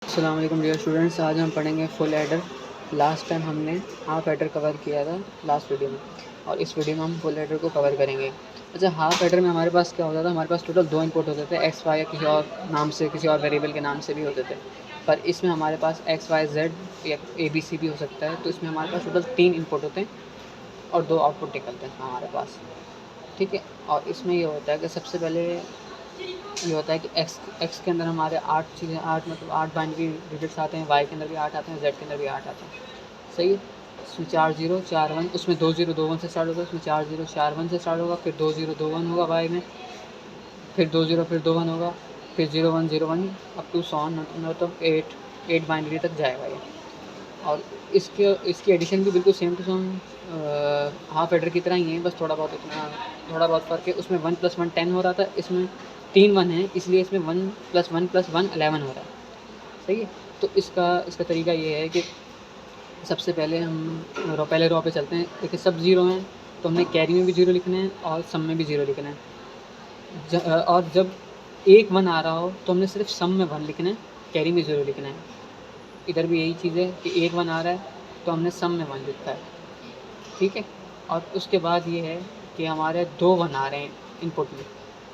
अस्सलाम वालेकुम dear students. आज हम पढ़ेंगे फुल एडर। लास्ट टाइम हमने हाफ एडर कवर किया था लास्ट वीडियो में, और इस वीडियो में हम फुल एडर को कवर करेंगे। अच्छा, हाफ एडर में हमारे पास क्या होता था, हमारे पास टोटल 2 इनपुट होते थे, एक्स वाई या किसी और नाम से, किसी और वेरिएबल के नाम से भी होते थे। पर इसमें हमारे पास एक्स वाई जेड या ए बी सी भी हो सकता है। तो इसमें हमारे पास टोटल 3 इनपुट होते हैं और 2 आउटपुट निकलते हैं हमारे पास। ठीक है। और इसमें ये होता है कि सबसे पहले ये होता है कि एक्स के अंदर हमारे 8 चीज़ें, 8 मतलब 8 बाइनरी डिजिट्स आते हैं, वाई के अंदर भी 8 आते हैं, जेड के अंदर भी 8 आते हैं। सही है। इसमें 4 0 4 1, उसमें 2 0 2 1 से स्टार्ट होगा, उसमें 4 0 4 1 से स्टार्ट होगा, फिर 2 0 2 1 होगा वाई में, फिर 2 0 फिर 2 1 होगा, फिर 0 1 0 1 अप टू सॉन, मतलब 8 बाइनरी तक जाएगा ये। और इसकी एडिशन भी बिल्कुल same to same half adder की तरह ही है, बस थोड़ा बहुत फ़र्क है। उसमें 1 + 1 10 हो रहा था, इसमें 3 1 है, इसलिए इसमें 1 + 1 + 1 11 हो रहा है। सही है। तो इसका तरीका ये है कि सबसे पहले हम पहले रो पे चलते हैं। देखिए सब ज़ीरो हैं, तो हमने कैरी में भी ज़ीरो लिखना है और सम में भी ज़ीरो लिखना है। और जब एक 1 आ रहा हो तो हमने सिर्फ सम में 1 लिखना है, कैरी में ज़ीरो लिखना है। इधर भी यही चीज़ है कि एक 1 आ रहा है तो हमने सम में 1 लिखा है। ठीक है। और उसके बाद ये है कि हमारे 2 1 आ रहे हैं इनपुट में।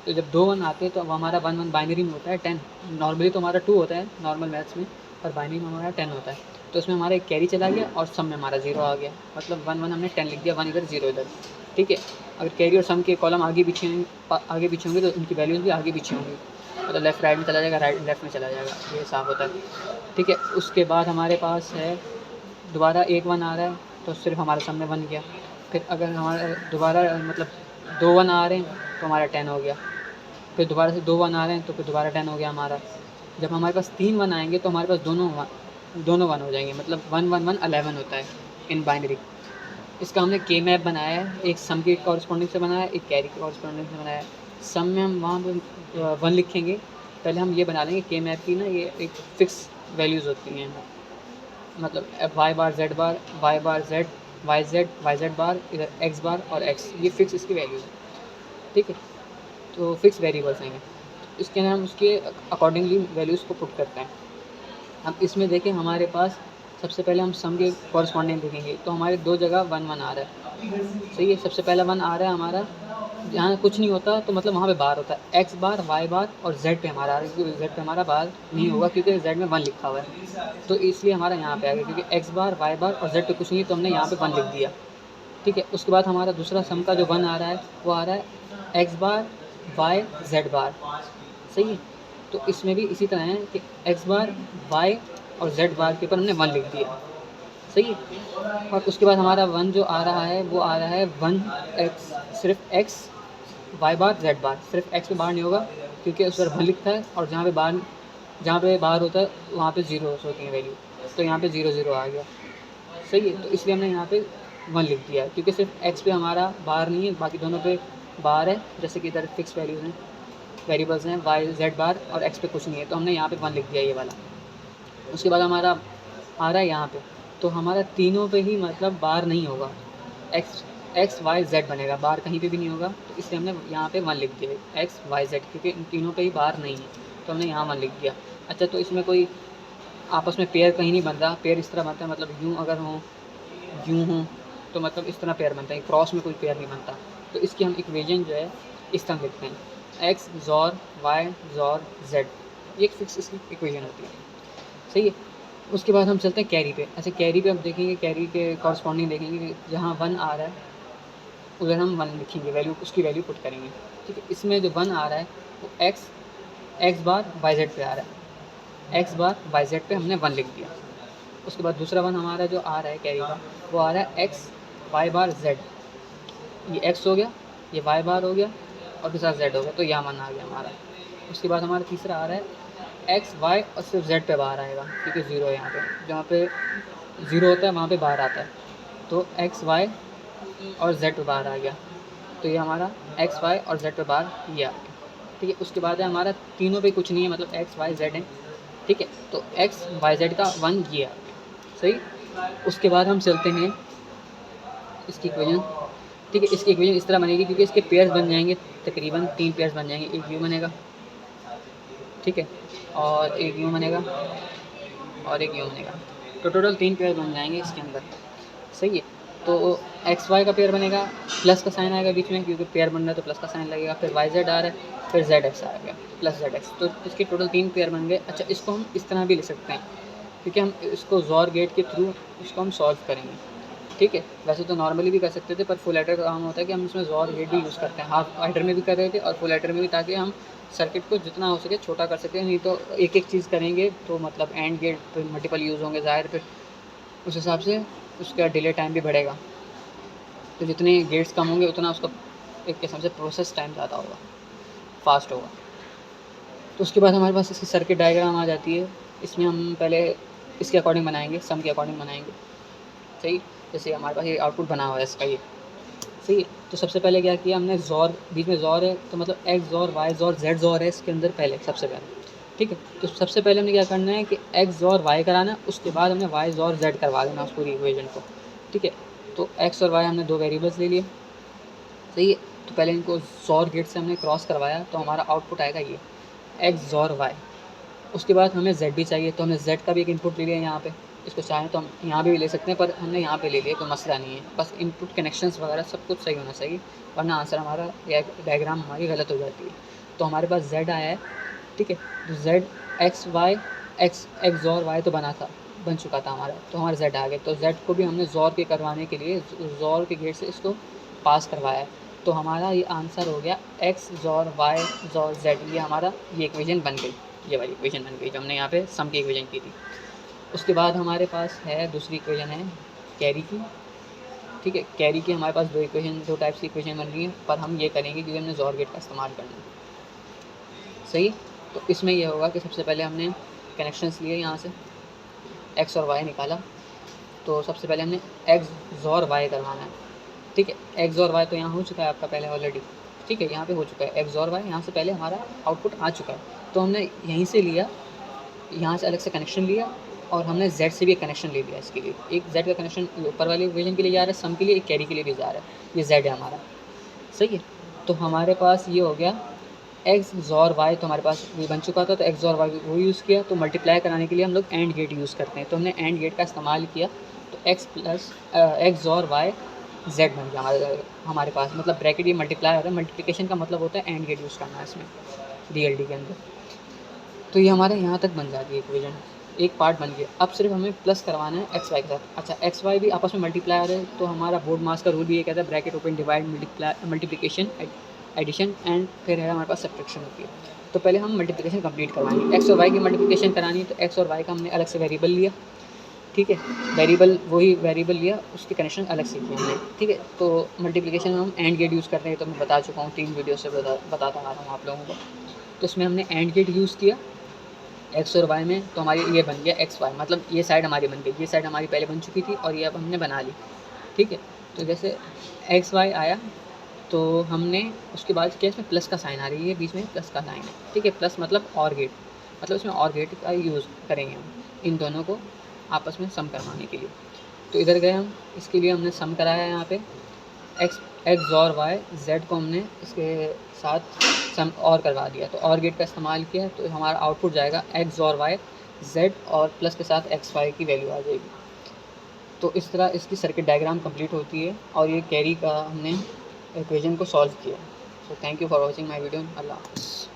तो जब 2 1 आते हैं तो अब हमारा 1 1 बाइनरी में होता है 10। नॉर्मली तो हमारा 2 होता है नॉर्मल मैथ्स में, पर बाइनरी में हमारा 10 होता है। तो इसमें हमारा एक कैरी चला गया और सम में हमारा 0 आ गया, मतलब 1 1 हमने 10 लिख दिया, 1 इधर 0 इधर। ठीक है। अगर कैरी और सम के कॉलम आगे पीछे होंगे तो उनकी वैल्यूज़ भी आगे पीछे होंगी, मतलब लेफ़्ट राइट में चला जाएगा, राइट लेफ़्ट में चला जाएगा, ये साफ होता है। ठीक है। उसके बाद हमारे पास है दोबारा एक 1 आ रहा है तो सिर्फ हमारे सम में 1 गया। फिर अगर हमारा दोबारा मतलब 2 1 आ रहे हैं तो हमारा 10 हो गया। फिर दोबारा से 2 1 आ रहे हैं तो फिर दोबारा 10 हो गया हमारा। जब हमारे पास 3 1 आएँगे तो हमारे पास दोनों 1 हो जाएंगे, मतलब 1 1 1 11 होता है इन बाइनरी। इसका हमने के मैप बनाया है, एक सम के कॉरस्पॉन्डिंग से बनाया है, एक कैरी के कॉरस्पॉन्डिंग से बनाया है। सम में हम वहाँ पे 1 लिखेंगे। पहले हम ये बना लेंगे, के मैप की ना ये एक फ़िक्स वैल्यूज़ होती हैं, मतलब वाई बार जेड बार, वाई बार जेड, वाई जेड बार, इधर एक्स बार और एक्स, ये फिक्स इसकी वैल्यूज़ हैं। ठीक है। तो फिक्स वेरिएबल्स हैं ये। इसके अंदर हम उसके अकॉर्डिंगली वैल्यूज़ को पुट करते हैं। अब इसमें देखें हमारे पास सबसे पहले हम सम के कॉरस्पॉन्डिंग देखेंगे तो हमारे 2 जगह 1 1 आ रहा है। सही है। सबसे पहला 1 आ रहा है हमारा, जहाँ कुछ नहीं होता तो मतलब वहाँ पे बार होता है, एक्स बार, वाई बार और जेड पे हमारा आ रहा है, क्योंकि जेड पे हमारा बार नहीं होगा क्योंकि जेड में 1 लिखा हुआ है, तो इसलिए हमारा यहाँ पे आ गया, क्योंकि एक्स बार, वाई बार और जेड पे कुछ नहीं है तो हमने यहाँ पे 1 लिख दिया। ठीक है। उसके बाद हमारा दूसरा सम का जो 1 आ रहा है वो आ रहा है एक्स बार, वाई, जेड बार। सही है। तो इसमें भी इसी तरह है कि एक्स बार, वाई और जेड बार के ऊपर हमने 1 लिख दिया। सही है। और उसके बाद हमारा 1 जो आ रहा है वो आ रहा है 1 एक्स, सिर्फ एक्स, वाई बार, जेड बार, सिर्फ एक्स पे बार नहीं होगा क्योंकि उस पर 1 लिखा है, और जहाँ पे बार होता है वहाँ पे ज़ीरोस होती हैं वैल्यू, तो यहाँ पे 0 0 आ गया। सही है। तो इसलिए हमने यहाँ पे 1 लिख दिया क्योंकि सिर्फ एक्स पे हमारा बार नहीं है, बाकी दोनों पे बार है, जैसे कि इधर फिक्स वैल्यूज़ हैं, वेरिएबल्स हैं वाई जेड बार, और एक्स पे कुछ नहीं है तो हमने यहाँ पे 1 लिख दिया ये वाला। उसके बाद हमारा आ रहा है यहाँ पे, तो हमारा तीनों पे ही मतलब बार नहीं होगा, एक्स एक्स वाई जेड बनेगा, बार कहीं पे भी नहीं होगा, तो इसलिए हमने यहाँ पे 1 लिख दिया एक्स वाई जेड, क्योंकि इन तीनों पे ही बार नहीं है तो हमने यहाँ 1 लिख दिया। अच्छा, तो इसमें कोई आपस में पेयर कहीं नहीं बन रहा, पेयर इस तरह बनता है, मतलब यूँ अगर हों, यूँ हों, तो मतलब इस तरह पेयर बनता है, क्रॉस में कोई पेयर नहीं बनता। तो इसकी हम इक्वेशन जो है इस तरह लिखते हैं, एक्स ज़ॉर वाई ज़ॉर जेड, ये एक फिक्स इसकी इक्वेशन होती है। सही है। उसके बाद हम चलते हैं कैरी पे। अच्छा, कैरी पे हम देखेंगे, कैरी के कॉरस्पॉन्डिंग देखेंगे कि जहाँ 1 आ रहा है उधर हम 1 लिखेंगे, वैल्यू उसकी वैल्यू पुट करेंगे। ठीक है। इसमें जो 1 आ रहा है वो एक्स बार वाई जेड पे आ रहा है, एक्स बार वाई जेड पे हमने 1 लिख दिया। उसके बाद दूसरा 1 हमारा जो आ रहा है कैरी का, वो आ रहा है एक्स वाई बार जेड, ये एक्स हो गया, ये वाई बार हो गया और दूसरा जेड हो गया, तो यहाँ 1 आ गया हमारा। उसके बाद हमारा तीसरा आ रहा है एक्स वाई और सिर्फ जेड पे बाहर आएगा, क्योंकि 0 है यहाँ पे, जहाँ पे 0 होता है वहाँ पे बाहर आता है, तो एक्स वाई और जेड पे बाहर आ गया, तो ये हमारा एक्स वाई और जेड पे बाहर ये आ गया। ठीक है। उसके बाद है हमारा तीनों पे कुछ नहीं है, मतलब एक्स वाई जेड है। ठीक है। तो एक्स वाई जेड का 1 ये आ गया। सही। उसके बाद हम चलते हैं इसकी इक्वेशन। ठीक है। इसकी इक्वेशन इस तरह बनेगी, क्योंकि इसके पेयर्स बन जाएंगे, तकरीबन 3 पेयर्स बन जाएंगे, एक यू बनेगा, ठीक है, और एक यूँ बनेगा, और एक यूँ बनेगा, तो टोटल 3 पेयर बन जाएंगे इसके अंदर। सही है। तो एक्स वाई का पेयर बनेगा, प्लस का साइन आएगा बीच में क्योंकि पेयर बन रहा है तो प्लस का साइन लगेगा, फिर वाई जेड आ रहा है, फिर जेड एक्स आ गया प्लस जेड एक्स, तो इसके टोटल 3 पेयर बन गए। अच्छा, इसको हम इस तरह भी लिख सकते हैं क्योंकि हम इसको जॉर गेट के थ्रू इसको हम सॉल्व करेंगे। ठीक है, वैसे तो नॉर्मली भी कर सकते थे पर फुल एडर का काम होता है कि हम इसमें जॉर गेट भी यूज़ करते हैं। हाफ एडर में भी कर रहे थे और फुल एडर में भी, ताकि हम सर्किट को जितना हो सके छोटा कर सकें। नहीं तो एक एक चीज़ करेंगे तो मतलब एंड गेट फिर मल्टीपल यूज़ होंगे ज़ाहिर, फिर उस हिसाब से उसका डिले टाइम भी बढ़ेगा। तो जितने गेट्स कम होंगे उतना उसका एक किस्म से प्रोसेस टाइम ज़्यादा होगा, फास्ट होगा। तो उसके बाद हमारे पास इसकी सर्किट डायग्राम आ जाती है। इसमें हम पहले इसके अकॉर्डिंग बनाएंगे, सम के अकॉर्डिंग बनाएंगे। सही, जैसे हमारे पास ये आउटपुट बना हुआ है इसका ये। सही है, तो सबसे पहले क्या किया हमने, ज़ॉर बीच में ज़ॉर है तो मतलब एक्स ज़ॉर वाई ज़ॉर जेड ज़ॉर है इसके अंदर पहले, सबसे पहले। ठीक है, तो सबसे पहले हमने क्या करना है कि एक्स ज़ॉर वाई कराना है, उसके बाद हमने वाई ज़ॉर जेड करवा देना उस पूरी इक्वेशन को। ठीक है, तो एक्स और वाई हमने 2 वेरिएबल्स ले लिए। सही है, तो पहले इनको ज़ॉर गेट से हमने क्रॉस करवाया तो हमारा आउटपुट आएगा ये एक्स ज़ॉर वाई। उसके बाद हमें जेड भी चाहिए तो हमने जेड का भी एक इनपुट ले लिया यहाँ पे। इसको चाहें तो हम यहाँ भी ले सकते हैं पर हमने यहाँ पे ले लिया, कोई मसला नहीं है। बस इनपुट कनेक्शंस वगैरह सब कुछ सही होना चाहिए, वरना आंसर हमारा या डायग्राम हमारी गलत हो जाती है। तो हमारे पास जेड आया है। ठीक है, तो Z X Y X X XOR Y तो बन चुका था हमारा, तो हमारा जेड आ गया। तो जेड को भी हमने ज़ॉर के करवाने के लिए ज़ॉर के गेट से इसको पास करवाया है। तो हमारा ये आंसर हो गया एक्स ज़ॉर वाई ज़ॉर जेड। ये हमारा ये इक्वेशन बन गई, ये वाली इक्वेशन बन गई जो हमने यहाँ पे सम की इक्वेशन की थी। उसके बाद हमारे पास है दूसरी इक्वेशन है कैरी की। ठीक है, कैरी की हमारे पास दो टाइप्स की इक्वेशन बन रही है, पर हम ये करेंगे क्योंकि हमने ज़ॉर गेट का इस्तेमाल करना है। सही, तो इसमें यह होगा कि सबसे पहले हमने कनेक्शंस लिए यहाँ से, एक्स और वाई निकाला। तो सबसे पहले हमने एक्स ज़ॉर वाई करवाना है। ठीक है, एक्स और वाई तो यहाँ हो चुका है आपका पहले ऑलरेडी। ठीक है, यहाँ पे हो चुका है एक्स और वाई, यहाँ से पहले हमारा आउटपुट आ चुका है। तो हमने यहीं से लिया, यहाँ से अलग से कनेक्शन लिया और हमने जेड से भी एक कनेक्शन ले लिया इसके लिए। एक जेड का कनेक्शन ऊपर वाले इक्वेशन के लिए जा रहा है, सम के लिए, एक कैरी के लिए भी जा रहा है। ये जेड है हमारा। सही है, तो हमारे पास ये हो गया एक्स ज़ॉर वाई। तो हमारे पास ये बन चुका था, तो एक्स ज़ॉर वाई वो यूज़ किया। तो मल्टीप्लाई कराने के लिए हम लोग एंड गेट यूज़ करते हैं, तो हमने एंड गेट का इस्तेमाल किया। तो एक्स ज़ॉर वाई जेड बन गया हमारे पास। मतलब ब्रैकेट ये मल्टीप्लाई होता है, मल्टीप्लिकेशन का मतलब होता है एंड गेट यूज़ करना है इसमें DLD के अंदर। तो ये हमारे यहाँ तक बन जाती है इक्वेशन, एक पार्ट बन गया। अब सिर्फ हमें प्लस करवाना है एक्स वाई के साथ। अच्छा, एक्स वाई भी आपस में मल्टीप्लाई हो रहे हैं, तो हमारा बोर्ड मास का रूल भी ये कहता है bracket open divide multiplication addition and फिर है हमारे पास सब्ट्रैक्शन होती है। तो पहले हम मल्टीप्लिकेशन कंप्लीट करवाएंगे। एक्स और वाई की मल्टीप्लिकेशन करानी, तो एक्स और वाई का हमने अलग से वेरिएबल लिया। ठीक है, वही वेरिएबल लिया, उसके कनेक्शन अलग से किए हमने। ठीक है, तो मल्टीप्लिकेशन में हम एंड गेट यूज़ करते हैं, तो मैं बता चुका हूँ 3 वीडियो से बताता आ रहा हूँ आप लोगों को। तो इसमें हमने एंड गेट यूज़ किया एक्स और वाई में, तो हमारी ये बन गया एक्स वाई। मतलब ये साइड हमारी बन गई, ये साइड हमारी पहले बन चुकी थी और ये अब हमने बना ली। ठीक है, तो जैसे एक्स वाई आया तो हमने उसके बाद क्या, इसमें प्लस का साइन आ रही है, बीच में प्लस का साइन है। ठीक है, प्लस मतलब और गेट, मतलब इसमें और गेट का यूज़ करेंगे हम इन दोनों को आपस में सम करवाने के लिए। तो इधर गए हम, इसके लिए हमने सम कराया है यहाँ पे एक्स और वाई जेड को हमने इसके साथ सम और करवा दिया। तो और गेट का इस्तेमाल किया तो हमारा आउटपुट जाएगा एक्स और वाई जेड और प्लस के साथ एक्स वाई की वैल्यू आ जाएगी। तो इस तरह इसकी सर्किट डायग्राम कंप्लीट होती है और ये कैरी का हमने इक्वेशन को सॉल्व किया। So thank you for watching my video. अल्लाह हाफ़िज़।